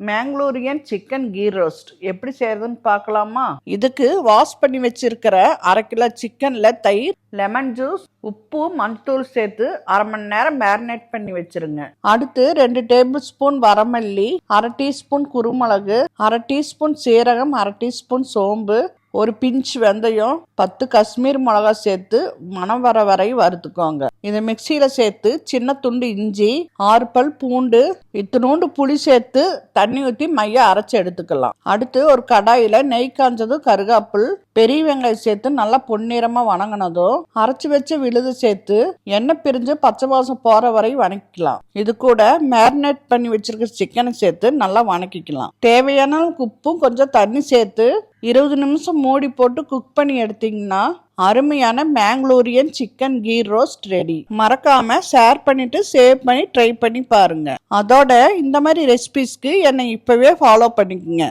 மேங்களூரியன் chicken key roast எப்படி செய்யறதுன்னு பார்க்கலாமா? இதுக்கு வாஷ் பண்ணி வச்சிருக்கிற 1/2 கிலோ சிக்கன்ல தயிர், லெமன் ஜூஸ், உப்பு, மஞ்சள் சேர்த்து 1/2 மணி நேரம் மேரினேட் பண்ணி வச்சிருங்க. அடுத்து 2 டேபிள் ஸ்பூன் வரமல்லி, 1/2 டீஸ்பூன் குருமிளகு, 1/2 டீஸ்பூன் சீரகம், 1/2 டீஸ்பூன் சோம்பு, ஒரு பிஞ்ச் வெந்தயம், 10 காஷ்மீர் மிளகா சேர்த்து மணம் வர வரை வறுத்துக்கோங்க. இதை மிக்சியில சேர்த்து சின்ன துண்டு இஞ்சி, 6 பல் பூண்டு, இத்தினூண்டு புளி சேர்த்து தண்ணி ஊற்றி மைய அரைச்சி எடுத்துக்கலாம். அடுத்து ஒரு கடாயில நெய் காஞ்சதும் கருகாப்பிள், பெரிய வெங்காயம் சேர்த்து நல்லா பொன்னிறமா வணங்கினதும் அரைச்சி வச்ச விழுது சேர்த்து எண்ணெய் பிரிஞ்சு பச்சை வாசம் போற வரை வணக்கிக்கலாம். இது கூட மேரினேட் பண்ணி வச்சிருக்க சிக்கனை சேர்த்து நல்லா வணக்கிக்கலாம். தேவையான உப்பும் கொஞ்சம் தண்ணி சேர்த்து 20 நிமிஷம் மூடி போட்டு குக் பண்ணி எடுத்தீங்கன்னா அருமையான மேங்களூரியன் சிக்கன் கீ ரோஸ்ட் ரெடி. மறக்காம ஷேர் பண்ணிட்டு சேவ் பண்ணி ட்ரை பண்ணி பாருங்க. அதோட இந்த மாதிரி ரெசிபிஸ்க்கு என்னை இப்பவே ஃபாலோ பண்ணிக்கோங்க.